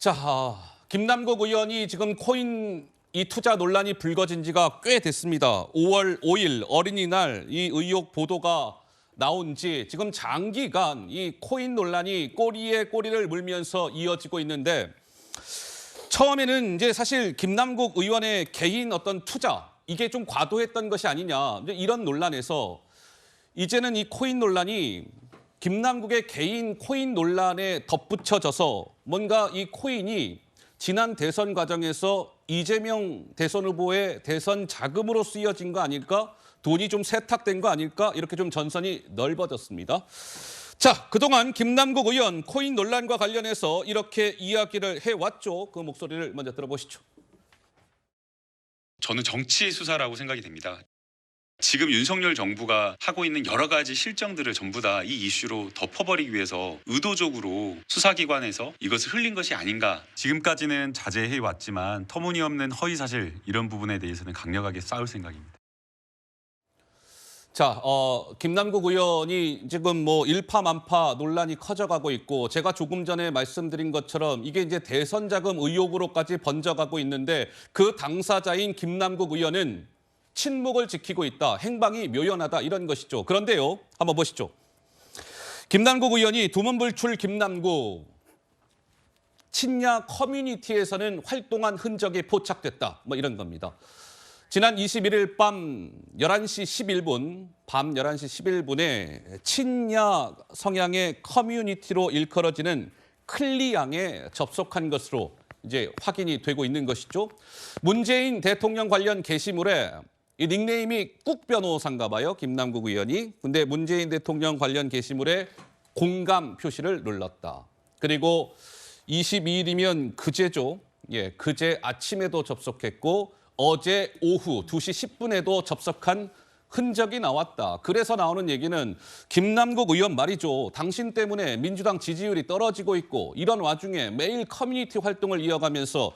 자, 김남국 의원이 지금 코인 이 투자 논란이 불거진 지가 꽤 됐습니다. 5월 5일 어린이날 이 의혹 보도가 나온 지 지금 장기간 이 코인 논란이 꼬리에 꼬리를 물면서 이어지고 있는데 처음에는 이제 사실 김남국 의원의 개인 어떤 투자 이게 좀 과도했던 것이 아니냐 이런 논란에서 이제는 이 코인 논란이 김남국의 개인 코인 논란에 덧붙여져서 뭔가 이 코인이 지난 대선 과정에서 이재명 대선 후보의 대선 자금으로 쓰여진 거 아닐까? 돈이 좀 세탁된 거 아닐까? 이렇게 좀 전선이 넓어졌습니다. 자, 그동안 김남국 의원 코인 논란과 관련해서 이렇게 이야기를 해왔죠. 그 목소리를 먼저 들어보시죠. 저는 정치 수사라고 생각이 됩니다. 지금 윤석열 정부가 하고 있는 여러 가지 실정들을 전부 다 이 이슈로 덮어버리기 위해서 의도적으로 수사기관에서 이것을 흘린 것이 아닌가. 지금까지는 자제해 왔지만 터무니없는 허위사실 이런 부분에 대해서는 강력하게 싸울 생각입니다. 자, 김남국 의원이 지금 뭐 일파만파 논란이 커져가고 있고 제가 조금 전에 말씀드린 것처럼 이게 이제 대선 자금 의혹으로까지 번져가고 있는데 그 당사자인 김남국 의원은 침묵을 지키고 있다. 행방이 묘연하다. 이런 것이죠. 그런데요. 한번 보시죠. 김남국 의원이 두문불출 김남국. 친야 커뮤니티에서는 활동한 흔적이 포착됐다. 뭐 이런 겁니다. 지난 21일 밤 11시 11분, 밤 11시 11분에 친야 성향의 커뮤니티로 일컬어지는 클리앙에 접속한 것으로 이제 확인이 되고 있는 것이죠. 문재인 대통령 관련 게시물에 이 닉네임이 꾹 변호사인가 봐요. 김남국 의원이. 근데 문재인 대통령 관련 게시물에 공감 표시를 눌렀다. 그리고 22일이면 그제죠. 예, 그제 아침에도 접속했고 어제 오후 2시 10분에도 접속한 흔적이 나왔다. 그래서 나오는 얘기는 김남국 의원 말이죠. 당신 때문에 민주당 지지율이 떨어지고 있고 이런 와중에 매일 커뮤니티 활동을 이어가면서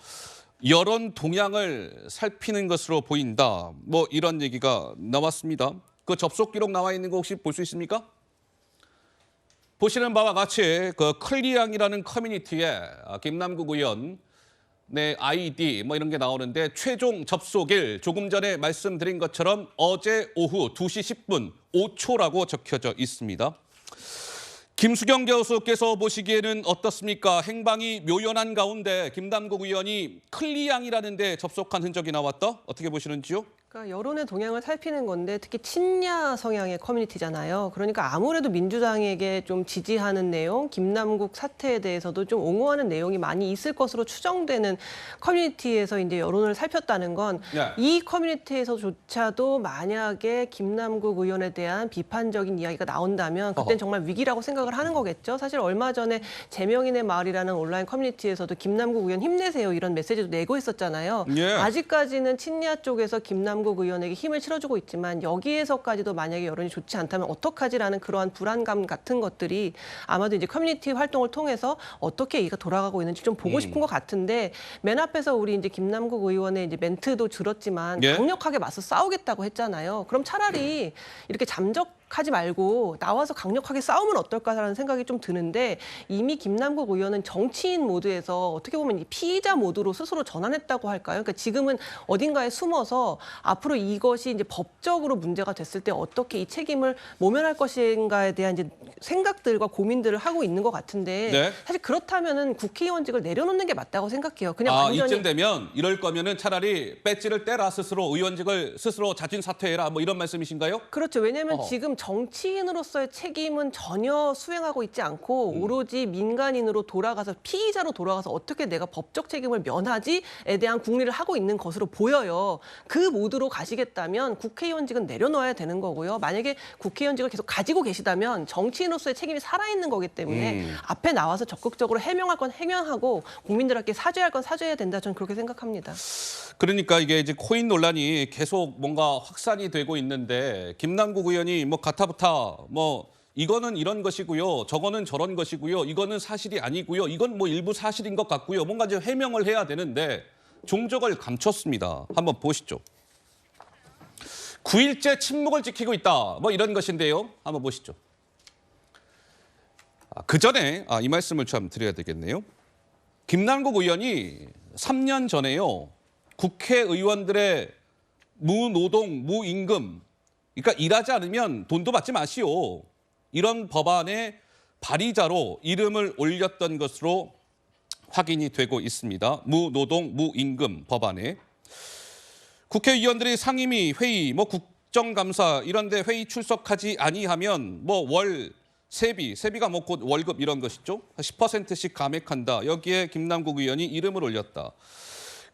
여론 동향을 살피는 것으로 보인다. 뭐 이런 얘기가 나왔습니다. 그 접속 기록 나와 있는 거 혹시 볼 수 있습니까? 보시는 바와 같이 그 클리앙이라는 커뮤니티에 김남국 의원 네, 아이디 뭐 이런 게 나오는데 최종 접속일 조금 전에 말씀드린 것처럼 어제 오후 2시 10분 5초라고 적혀져 있습니다. 김수경 교수께서 보시기에는 어떻습니까? 행방이 묘연한 가운데 김남국 의원이 클리앙이라는 데 접속한 흔적이 나왔다? 어떻게 보시는지요? 그러니까 여론의 동향을 살피는 건데 특히 친야 성향의 커뮤니티잖아요. 그러니까 아무래도 민주당에게 좀 지지하는 내용, 김남국 사태에 대해서도 좀 옹호하는 내용이 많이 있을 것으로 추정되는 커뮤니티에서 이제 여론을 살폈다는 건 이 커뮤니티에서조차도 만약에 김남국 의원에 대한 비판적인 이야기가 나온다면 그땐 정말 위기라고 생각을 하는 거겠죠. 사실 얼마 전에 제명인의 마을이라는 온라인 커뮤니티에서도 김남국 의원 힘내세요 이런 메시지도 내고 있었잖아요. 아직까지는 친야 쪽에서 김남국 의원에게 힘을 실어주고 있지만 여기에서까지도 만약에 여론이 좋지 않다면 어떡하지라는 그러한 불안감 같은 것들이 아마도 이제 커뮤니티 활동을 통해서 어떻게 이가 돌아가고 있는지 좀 보고 싶은 것 같은데 맨 앞에서 우리 이제 김남국 의원의 이제 멘트도 들었지만 강력하게 맞서 싸우겠다고 했잖아요. 그럼 차라리 이렇게 잠적하지 말고 나와서 강력하게 싸우면 어떨까라는 생각이 좀 드는데 이미 김남국 의원은 정치인 모드에서 어떻게 보면 피의자 모드로 스스로 전환했다고 할까요? 그러니까 지금은 어딘가에 숨어서 앞으로 이것이 이제 법적으로 문제가 됐을 때 어떻게 이 책임을 모면할 것인가에 대한 이제 생각들과 고민들을 하고 있는 것 같은데 사실 그렇다면은 국회의원직을 내려놓는 게 맞다고 생각해요. 그냥 완전히 이쯤 되면 이럴 거면은 차라리 배지를 떼라 스스로 의원직을 스스로 자진 사퇴해라 뭐 이런 말씀이신가요? 그렇죠. 왜냐하면 지금 정치인으로서의 책임은 전혀 수행하고 있지 않고 오로지 민간인으로 돌아가서 피의자로 돌아가서 어떻게 내가 법적 책임을 면하지에 대한 궁리를 하고 있는 것으로 보여요. 그 모드로 가시겠다면 국회의원직은 내려놓아야 되는 거고요. 만약에 국회의원직을 계속 가지고 계시다면 정치인으로서의 책임이 살아있는 거기 때문에 앞에 나와서 적극적으로 해명할 건 해명하고 국민들에게 사죄할 건 사죄해야 된다. 저는 그렇게 생각합니다. 그러니까 이게 이제 코인 논란이 계속 뭔가 확산이 되고 있는데 김남국 의원이 뭐 가타부타 뭐 이거는 이런 것이고요. 저거는 저런 것이고요. 이거는 사실이 아니고요. 이건 뭐 일부 사실인 것 같고요. 뭔가 이제 해명을 해야 되는데 종적을 감췄습니다. 한번 보시죠. 9일째 침묵을 지키고 있다. 뭐 이런 것인데요. 한번 보시죠. 그 전에 이 말씀을 참 드려야 되겠네요. 김남국 의원이 3년 전에요. 국회의원들의 무노동, 무임금, 그러니까 일하지 않으면 돈도 받지 마시오. 이런 법안의 발의자로 이름을 올렸던 것으로 확인이 되고 있습니다. 무노동, 무임금 법안에. 국회의원들이 상임위, 회의, 국정감사 이런 데 회의 출석하지 아니하면 월 세비가 곧 월급 이런 것이죠. 10%씩 감액한다. 여기에 김남국 의원이 이름을 올렸다.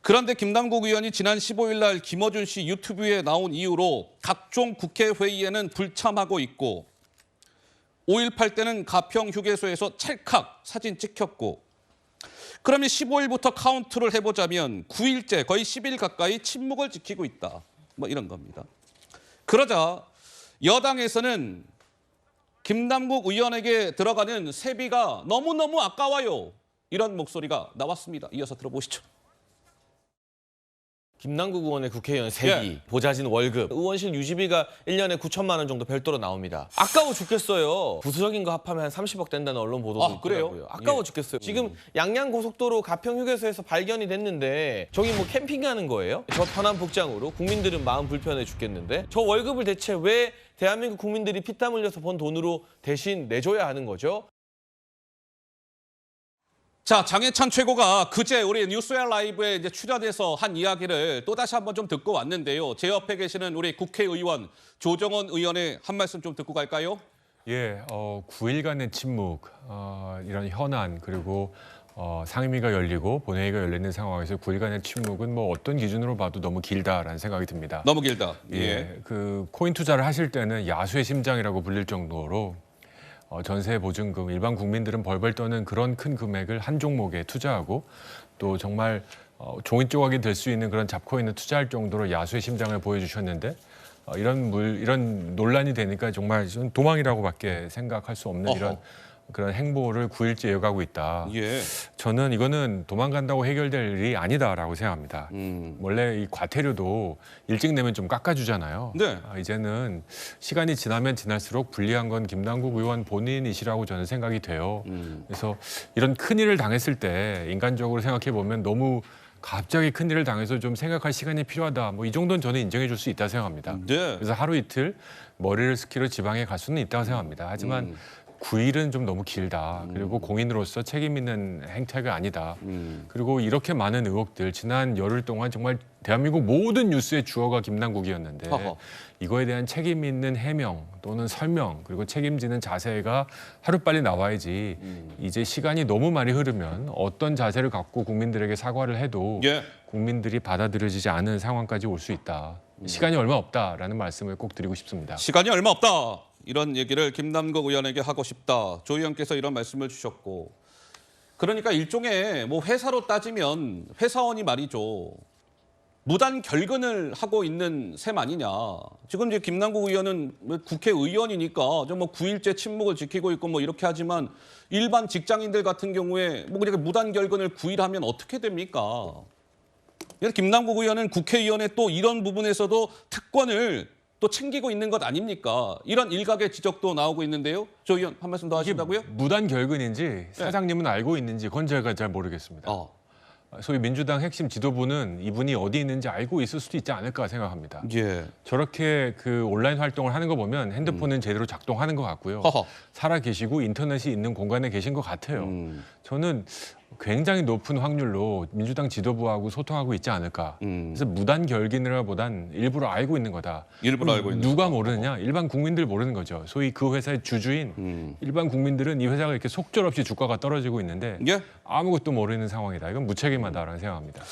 그런데 김남국 의원이 지난 15일 날 김어준 씨 유튜브에 나온 이후로 각종 국회 회의에는 불참하고 있고 5.18 때는 가평 휴게소에서 찰칵 사진 찍혔고 그러면 15일부터 카운트를 해보자면 9일째 거의 10일 가까이 침묵을 지키고 있다. 이런 겁니다. 그러자 여당에서는 김남국 의원에게 들어가는 세비가 너무너무 아까워요. 이런 목소리가 나왔습니다. 이어서 들어보시죠. 김남국 의원의 국회의원 세비, 보좌진 월급, 의원실 유지비가 1년에 9천만 원 정도 별도로 나옵니다. 아까워 죽겠어요. 부수적인 거 합하면 한 30억 된다는 언론 보도도 그래요? 있더라고요. 아까워 죽겠어요. 지금 양양고속도로 가평 휴게소에서 발견이 됐는데 저기 캠핑하는 거예요? 저 편한 복장으로 국민들은 마음 불편해 죽겠는데 저 월급을 대체 왜 대한민국 국민들이 피땀 흘려서 번 돈으로 대신 내줘야 하는 거죠? 자, 장해찬 최고가 그제 우리 뉴스웨어 라이브에 이제 출연해서 한 이야기를 또다시 한번 좀 듣고 왔는데요. 제 옆에 계시는 우리 국회의원 조정원 의원의 한 말씀 좀 듣고 갈까요? 예, 9일간의 침묵, 이런 현안 그리고 상임위가 열리고 본회의가 열리는 상황에서 9일간의 침묵은 어떤 기준으로 봐도 너무 길다라는 생각이 듭니다. 너무 길다. 예, 그 코인 투자를 하실 때는 야수의 심장이라고 불릴 정도로 전세 보증금, 일반 국민들은 벌벌 떠는 그런 큰 금액을 한 종목에 투자하고 또 정말 종이 조각이 될 수 있는 그런 잡코인을 투자할 정도로 야수의 심장을 보여주셨는데 이런 논란이 되니까 정말 도망이라고밖에 생각할 수 없는 이런 그런 행보를 9일째 이어가고 있다. 예. 저는 이거는 도망간다고 해결될 일이 아니다라고 생각합니다. 원래 이 과태료도 일찍 내면 좀 깎아주잖아요. 네. 이제는 시간이 지나면 지날수록 불리한 건 김남국 의원 본인이시라고 저는 생각이 돼요. 그래서 이런 큰일을 당했을 때 인간적으로 생각해 보면 너무 갑자기 큰일을 당해서 좀 생각할 시간이 필요하다. 이 정도는 저는 인정해 줄 수 있다 생각합니다. 네. 그래서 하루 이틀 머리를 스키로 지방에 갈 수는 있다고 생각합니다. 하지만 9일은 좀 너무 길다. 그리고 공인으로서 책임 있는 행태가 아니다. 그리고 이렇게 많은 의혹들 지난 열흘 동안 정말 대한민국 모든 뉴스의 주어가 김남국이었는데 이거에 대한 책임 있는 해명 또는 설명 그리고 책임지는 자세가 하루빨리 나와야지 이제 시간이 너무 많이 흐르면 어떤 자세를 갖고 국민들에게 사과를 해도 국민들이 받아들여지지 않은 상황까지 올 수 있다. 시간이 얼마 없다라는 말씀을 꼭 드리고 싶습니다. 시간이 얼마 없다. 이런 얘기를 김남국 의원에게 하고 싶다. 조 의원께서 이런 말씀을 주셨고. 그러니까 일종의 회사로 따지면 회사원이 말이죠. 무단 결근을 하고 있는 셈 아니냐. 지금 이제 김남국 의원은 국회의원이니까 좀 9일째 침묵을 지키고 있고 이렇게 하지만 일반 직장인들 같은 경우에 그렇게 무단 결근을 9일 하면 어떻게 됩니까? 김남국 의원은 국회의원의 또 이런 부분에서도 특권을 또 챙기고 있는 것 아닙니까? 이런 일각의 지적도 나오고 있는데요. 조 의원 한 말씀 더 하신다고요? 무단 결근인지 사장님은 알고 있는지 그건 제가 잘 모르겠습니다. 소위 민주당 핵심 지도부는 이분이 어디 있는지 알고 있을 수도 있지 않을까 생각합니다. 예. 저렇게 그 온라인 활동을 하는 거 보면 핸드폰은 제대로 작동하는 것 같고요. 살아 계시고 인터넷이 있는 공간에 계신 것 같아요. 저는 굉장히 높은 확률로 민주당 지도부하고 소통하고 있지 않을까. 그래서 무단 결근이라보단 일부러 알고 있는 거다. 일부러 알고 있는 누가 모르느냐? 일반 국민들 모르는 거죠. 소위 그 회사의 주주인 일반 국민들은 이 회사가 이렇게 속절없이 주가가 떨어지고 있는데 아무것도 모르는 상황이다. 이건 무책임하다라는 생각합니다.